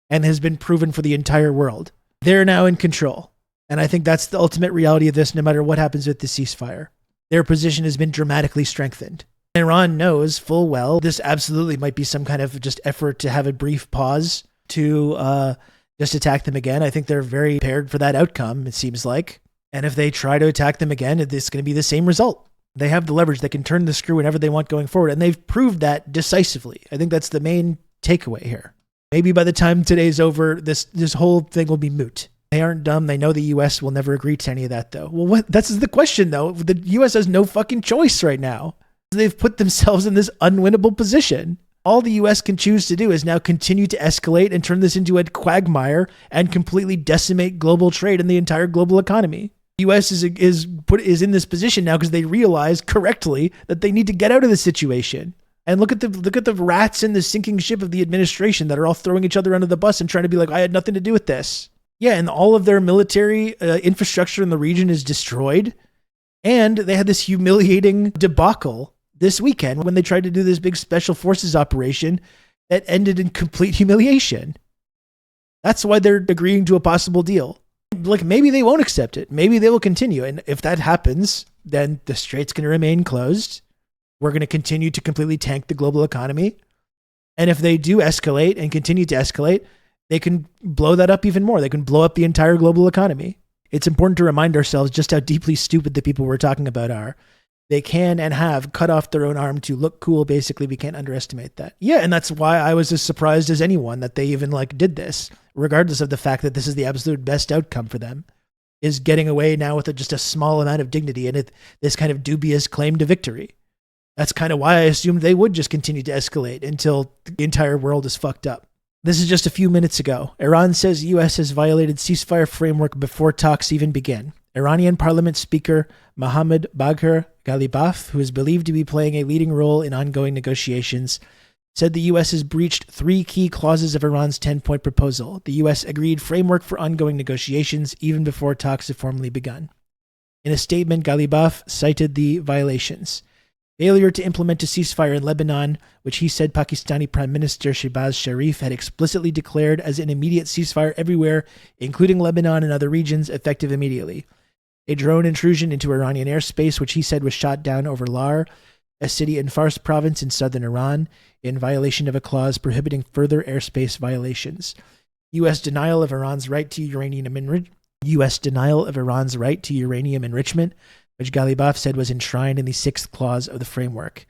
A: and has been proven for the entire world. They're now in control. And I think that's the ultimate reality of this, no matter what happens with the ceasefire. Their position has been dramatically strengthened. Iran knows full well this absolutely might be some kind of just effort to have a brief pause to just attack them again. I think they're very prepared for that outcome, it seems like. And if they try to attack them again, it's going to be the same result. They have the leverage. They can turn the screw whenever they want going forward. And they've proved that decisively. I think that's the main takeaway here. Maybe by the time today's over, this whole thing will be moot. They aren't dumb. They know the U.S. will never agree to any of that, though. Well, that's the question, though. The U.S. has no fucking choice right now. They've put themselves in this unwinnable position. All the U.S. can choose to do is now continue to escalate and turn this into a quagmire and completely decimate global trade and the entire global economy. The U.S. is in this position now because they realize correctly that they need to get out of this situation. And look at the rats in the sinking ship of the administration that are all throwing each other under the bus and trying to be like, I had nothing to do with this. Yeah, and all of their military infrastructure in the region is destroyed. And they had this humiliating debacle this weekend when they tried to do this big special forces operation that ended in complete humiliation. That's why they're agreeing to a possible deal. Like, maybe they won't accept it. Maybe they will continue. And if that happens, then the strait's going to remain closed. We're going to continue to completely tank the global economy. And if they do escalate and continue to escalate, they can blow that up even more. They can blow up the entire global economy. It's important to remind ourselves just how deeply stupid the people we're talking about are. They can and have cut off their own arm to look cool. Basically, we can't underestimate that. Yeah, and that's why I was as surprised as anyone that they even did this, regardless of the fact that this is the absolute best outcome for them, is getting away now with just a small amount of dignity and this kind of dubious claim to victory. That's kind of why I assumed they would just continue to escalate until the entire world is fucked up. This is just a few minutes ago. Iran says U.S. has violated ceasefire framework before talks even begin. Iranian Parliament Speaker Mohammad Bagher Ghalibaf, who is believed to be playing a leading role in ongoing negotiations, said the U.S. has breached 3 key clauses of Iran's 10-point proposal. The U.S. agreed framework for ongoing negotiations even before talks have formally begun. In a statement, Ghalibaf cited the violations. Failure to implement a ceasefire in Lebanon, which he said Pakistani Prime Minister Shehbaz Sharif had explicitly declared as an immediate ceasefire everywhere, including Lebanon and other regions, effective immediately. A drone intrusion into Iranian airspace, which he said was shot down over Lar, a city in Fars province in southern Iran, in violation of a clause prohibiting further airspace violations. U.S. denial of Iran's right to uranium enrichment. which Galibaf said was enshrined in the 6th clause of the framework.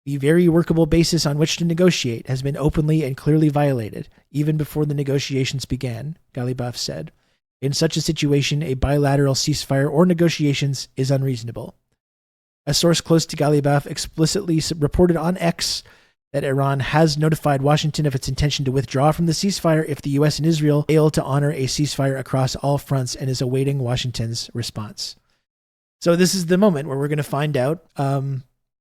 A: The very workable basis on which to negotiate has been openly and clearly violated, even before the negotiations began, Galibaf said. In such a situation, a bilateral ceasefire or negotiations is unreasonable. A source close to Galibaf explicitly reported on X that Iran has notified Washington of its intention to withdraw from the ceasefire if the U.S. and Israel fail to honor a ceasefire across all fronts and is awaiting Washington's response. So this is the moment where we're going to find out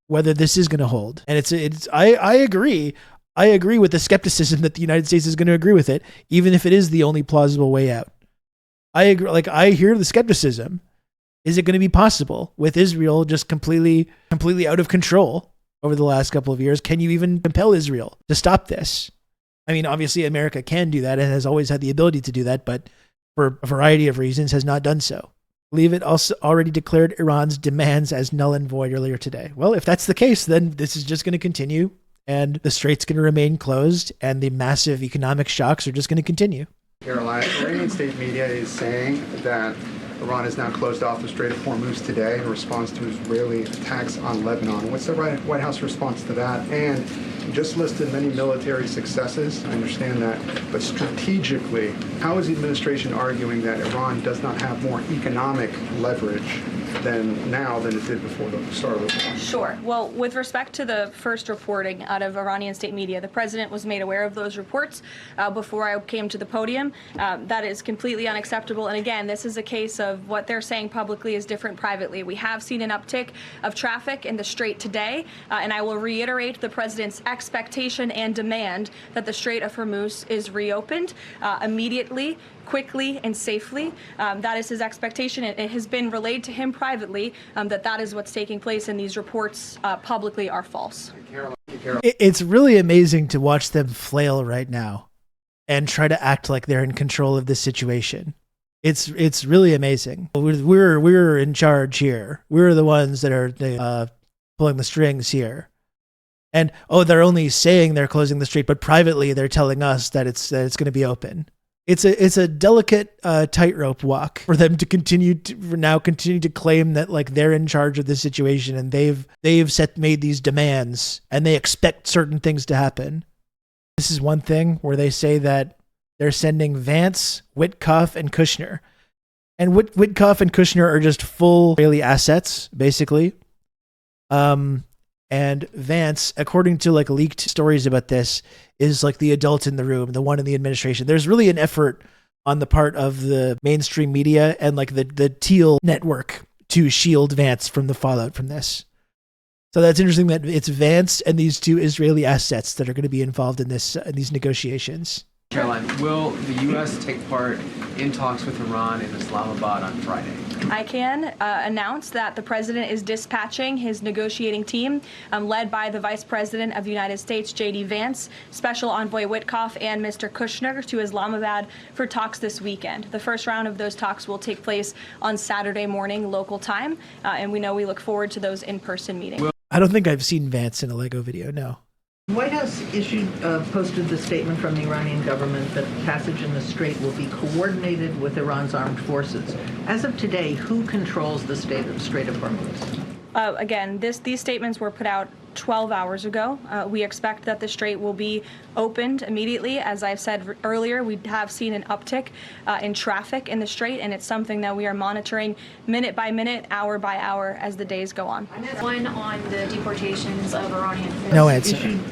A: whether this is going to hold. And I agree. I agree with the skepticism that the United States is going to agree with it, even if it is the only plausible way out. I agree. Like, I hear the skepticism. Is it going to be possible with Israel just completely out of control over the last couple of years? Can you even compel Israel to stop this? I mean, obviously America can do that and has always had the ability to do that, but for a variety of reasons has not done so. Leave it also already declared Iran's demands as null and void earlier today. Well, if that's the case, then this is just going to continue and the strait's going to remain closed and the massive economic shocks are just going to continue.
D: Caroline, Iranian state media is saying that Iran has now closed off the Strait of Hormuz today in response to Israeli attacks on Lebanon. What's the White House response to that? And you just listed many military successes. I understand that. But strategically, how is the administration arguing that Iran does not have more economic leverage than it did before the start of the war?
E: Sure. Well, with respect to the first reporting out of Iranian state media, the president was made aware of those reports before I came to the podium. That is completely unacceptable. And again, this is a case of what they're saying publicly is different privately. We have seen an uptick of traffic in the Strait today, and I will reiterate the president's expectation and demand that the Strait of Hormuz is reopened immediately, quickly, and safely. That is his expectation. It has been relayed to him privately that is what's taking place, and these reports publicly are false.
A: It's really amazing to watch them flail right now and try to act like they're in control of this situation. It's really amazing. We're in charge here. We're the ones that are pulling the strings here. And they're only saying they're closing the strait, but privately they're telling us that it's going to be open. It's a delicate tightrope walk for them to continue to claim that like they're in charge of the situation and they've made these demands and they expect certain things to happen. This is one thing where they say that they're sending Vance, Witkoff, and Kushner. And Witkoff and Kushner are just full Israeli assets, basically. And Vance, according to like leaked stories about this, is like the adult in the room, the one in the administration. There's really an effort on the part of the mainstream media and like the Teal network to shield Vance from the fallout from this. So that's interesting that it's Vance and these two Israeli assets that are going to be involved in these negotiations.
F: Caroline, will the U.S. take part in talks with Iran in Islamabad on Friday?
E: I can announce that the president is dispatching his negotiating team, led by the Vice President of the United States, J.D. Vance, Special Envoy Witkoff, and Mr. Kushner to Islamabad for talks this weekend. The first round of those talks will take place on Saturday morning local time, and we look forward to those in-person meetings.
A: I don't think I've seen Vance in a Lego video, no.
G: The White House posted the statement from the Iranian government that passage in the Strait will be coordinated with Iran's armed forces. As of today, who controls the Strait of Hormuz?
E: Again, these statements were put out 12 hours ago. We expect that the Strait will be opened immediately. As I've said earlier, we have seen an uptick in traffic in the Strait, and it's something that we are monitoring minute by minute, hour by hour as the days go on.
H: One on the deportations of Iranian.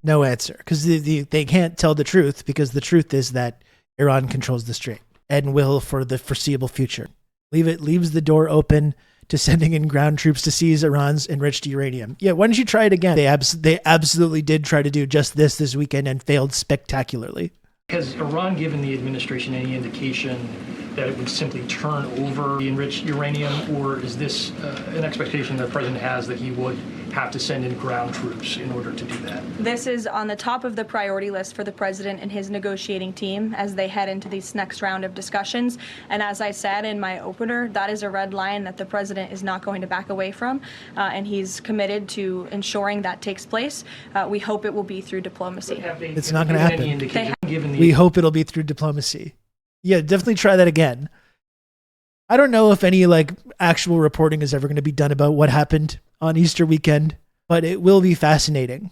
A: No answer. Because they can't tell the truth, because the truth is that Iran controls the Strait and will for the foreseeable future. Leaves the door open to sending in ground troops to seize Iran's enriched uranium. Yeah, why don't you try it again? They absolutely did try to do just this weekend and failed spectacularly.
I: Has Iran given the administration any indication that it would simply turn over the enriched uranium, or is this an expectation that the president has that he would have to send in ground troops in order to do that?
E: This is on the top of the priority list for the president and his negotiating team as they head into this next round of discussions. And as I said in my opener, that is a red line that the president is not going to back away from, and he's committed to ensuring that takes place. We hope it will be through diplomacy.
A: It's not going to happen. We hope it'll be through diplomacy. Yeah, definitely try that again. I don't know if any like actual reporting is ever going to be done about what happened on Easter weekend, but it will be fascinating.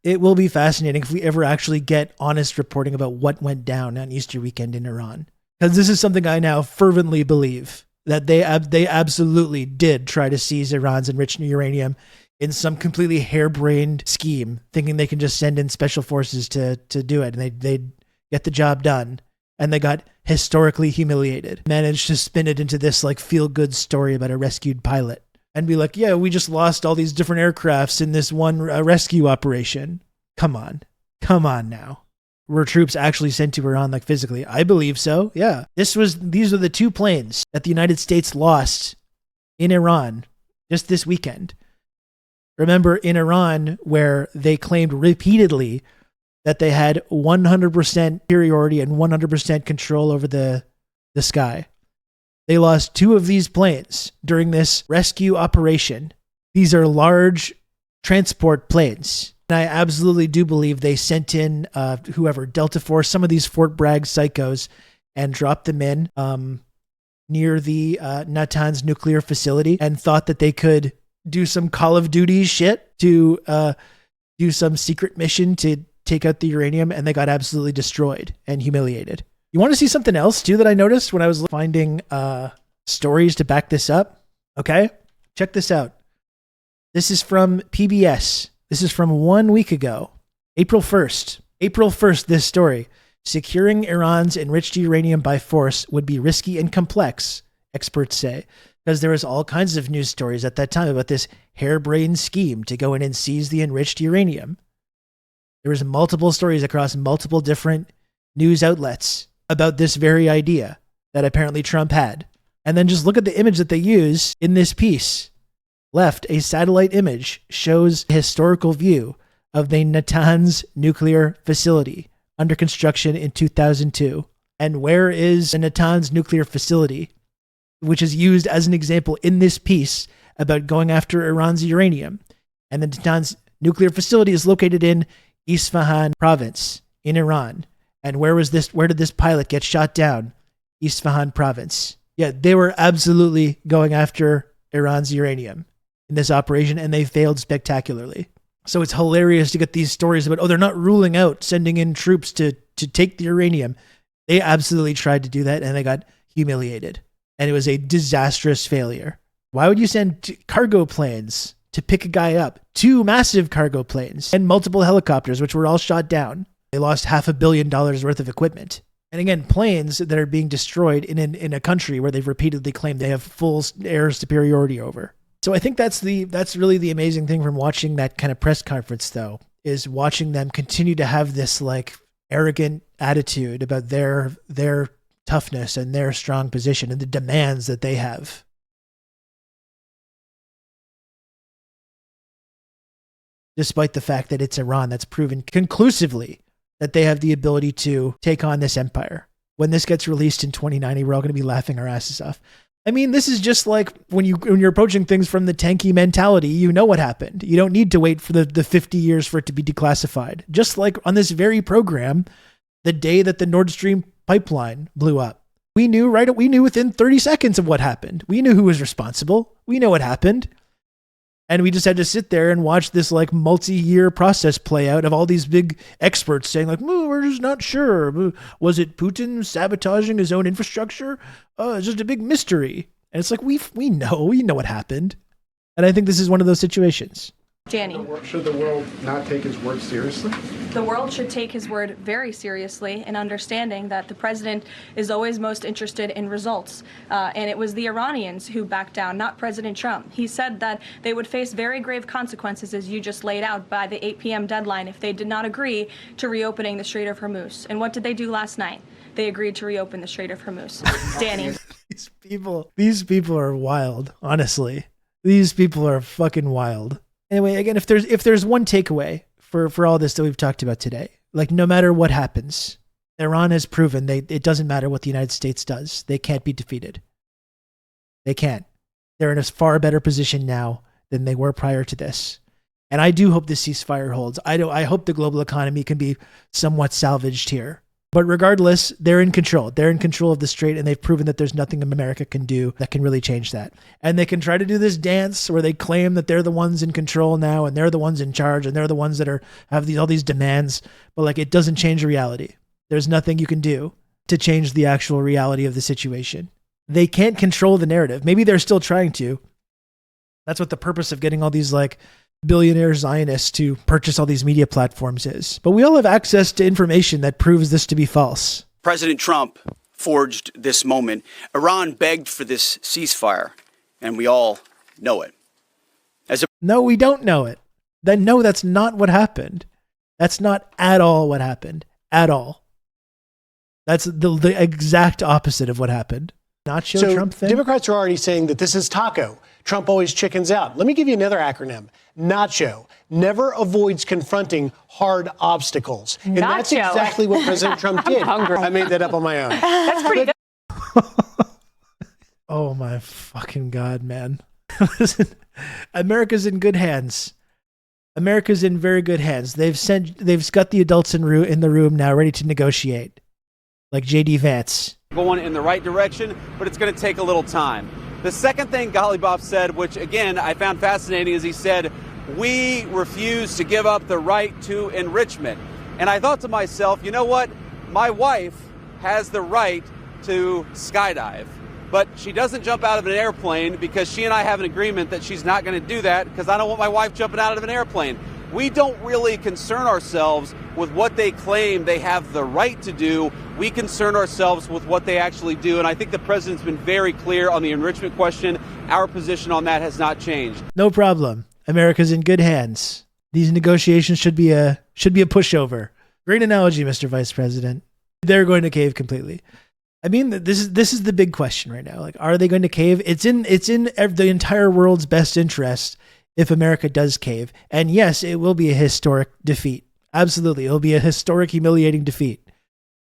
A: It will be fascinating if we ever actually get honest reporting about what went down on Easter weekend in Iran. Because this is something I now fervently believe, that they absolutely did try to seize Iran's enriched uranium in some completely harebrained scheme, thinking they can just send in special forces to do it, and they'd get the job done. And they got historically humiliated. Managed to spin it into this like feel-good story about a rescued pilot. And be like, yeah, we just lost all these different aircrafts in this one rescue operation. Come on now. Were troops actually sent to Iran, like physically? I believe so, yeah. These were the 2 planes that the United States lost in Iran just this weekend. Remember, in Iran, where they claimed repeatedly that they had 100% superiority and 100% control over the sky. They lost 2 of these planes during this rescue operation. These are large transport planes. And I absolutely do believe they sent in whoever, Delta Force, some of these Fort Bragg psychos, and dropped them in near the Natanz nuclear facility and thought that they could do some Call of Duty shit to do some secret mission to take out the uranium, and they got absolutely destroyed and humiliated. You want to see something else too that I noticed when I was finding stories to back this up? Okay, check this out. This is from PBS. This is from 1 week ago, April 1st. April 1st, this story. Securing Iran's enriched uranium by force would be risky and complex, experts say, because there was all kinds of news stories at that time about this harebrained scheme to go in and seize the enriched uranium. There was multiple stories across multiple different news outlets about this very idea that apparently Trump had. And then just look at the image that they use in this piece. Left, a satellite image shows a historical view of the Natanz nuclear facility under construction in 2002. And where is the Natanz nuclear facility, which is used as an example in this piece about going after Iran's uranium? And the Natanz nuclear facility is located in Isfahan province in Iran. And where did this pilot get shot down? Isfahan province. Yeah, they were absolutely going after Iran's uranium in this operation, and they failed spectacularly. So it's hilarious to get these stories about, they're not ruling out sending in troops to take the uranium. They absolutely tried to do that, and they got humiliated. And it was a disastrous failure. Why would you send cargo planes to pick a guy up? 2 massive cargo planes and multiple helicopters, which were all shot down. They lost $500 million worth of equipment. And again, planes that are being destroyed in a country where they've repeatedly claimed they have full air superiority over. So I think that's really the amazing thing from watching that kind of press conference, though, is watching them continue to have this like arrogant attitude about their toughness and their strong position and the demands that they have. Despite the fact that it's Iran that's proven conclusively that they have the ability to take on this empire. When this gets released in 2090, we're all going to be laughing our asses off. I mean, this is just like when you're approaching things from the tanky mentality, you know what happened. You don't need to wait for the 50 years for it to be declassified. Just like on this very program, the day that the Nord Stream pipeline blew up, we knew within 30 seconds of what happened. We knew who was responsible. We know what happened. And we just had to sit there and watch this like multi-year process play out of all these big experts saying like, we're just not sure. Was it Putin sabotaging his own infrastructure? It's just a big mystery. And it's like, we know what happened. And I think this is one of those situations.
E: Danny.
D: Should the world not take his word seriously?
E: The world should take his word very seriously in understanding that the president is always most interested in results. And it was the Iranians who backed down, not President Trump. He said that they would face very grave consequences, as you just laid out, by the 8 p.m. deadline if they did not agree to reopening the Strait of Hormuz. And what did they do last night? They agreed to reopen the Strait of Hormuz. Danny.
A: These people are wild, honestly. These people are fucking wild. Anyway, again, if there's one takeaway for all this that we've talked about today, like no matter what happens, Iran has proven it doesn't matter what the United States does. They can't be defeated. They can't. They're in a far better position now than they were prior to this. And I do hope this ceasefire holds. I hope the global economy can be somewhat salvaged here. But But regardless, they're in control. They're in control of the strait, and they've proven that there's nothing America can do that can really change that. And they can try to do this dance where they claim that they're the ones in control now, and they're the ones in charge, and they're the ones that have all these demands. But like, it doesn't change the reality. There's nothing you can do to change the actual reality of the situation. They can't control the narrative. Maybe they're still trying to. That's what the purpose of getting all these like billionaire Zionists to purchase all these media platforms is. But we all have access to information that proves this to be false.
B: President Trump forged this moment. Iran begged for this ceasefire, and we all know it.
A: No, we don't know it. No, that's not what happened. That's not at all what happened. At all. That's the exact opposite of what happened. Nacho
J: So
A: Trump thing?
J: Democrats are already saying that this is taco. Trump always chickens out. Let me give you another acronym. Nacho. Never avoids confronting hard obstacles. And that's
K: Nacho.
J: exactly what President Trump did.
K: hungry.
J: I made that up on my own.
K: That's pretty good.
A: Oh my fucking God, man. Listen, America's in good hands. America's in very good hands. They've got the adults in the room now ready to negotiate. Like JD Vance.
L: Going in the right direction, but it's going to take a little time. The second thing Gollyboff said, which again I found fascinating, is he said, we refuse to give up the right to enrichment. And I thought to myself, you know what? My wife has the right to skydive, but she doesn't jump out of an airplane because she and I have an agreement that she's not going to do that because I don't want my wife jumping out of an airplane. We don't really concern ourselves with what they claim they have the right to do. We concern ourselves with what they actually do. And I think the president's been very clear on the enrichment question. Our position on that has not changed.
A: No problem. America's in good hands. These negotiations should be a pushover. Great analogy, Mr. Vice President. They're going to cave completely. I mean, this is the big question right now. Like, are they going to cave? It's in the entire world's best interest if America does cave. And yes, it will be a historic defeat. Absolutely. It'll be a historic, humiliating defeat.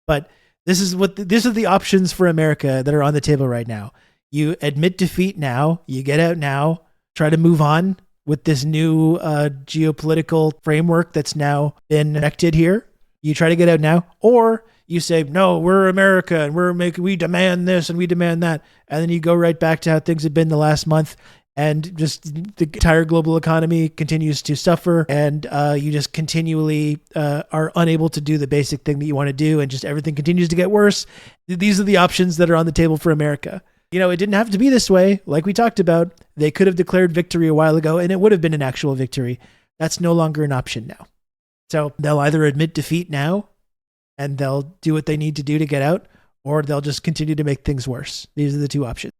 A: But these are the options for America that are on the table right now. You admit defeat now, you get out now, try to move on with this new geopolitical framework that's now been enacted here. You try to get out now, or you say, no, we're America and we demand this and we demand that. And then you go right back to how things have been the last month. And just the entire global economy continues to suffer, and you just continually are unable to do the basic thing that you want to do, and just everything continues to get worse. These are the options that are on the table for America. You know, it didn't have to be this way. Like we talked about, they could have declared victory a while ago, and it would have been an actual victory. That's no longer an option now. So they'll either admit defeat now, and they'll do what they need to do to get out, or they'll just continue to make things worse. These are the two options.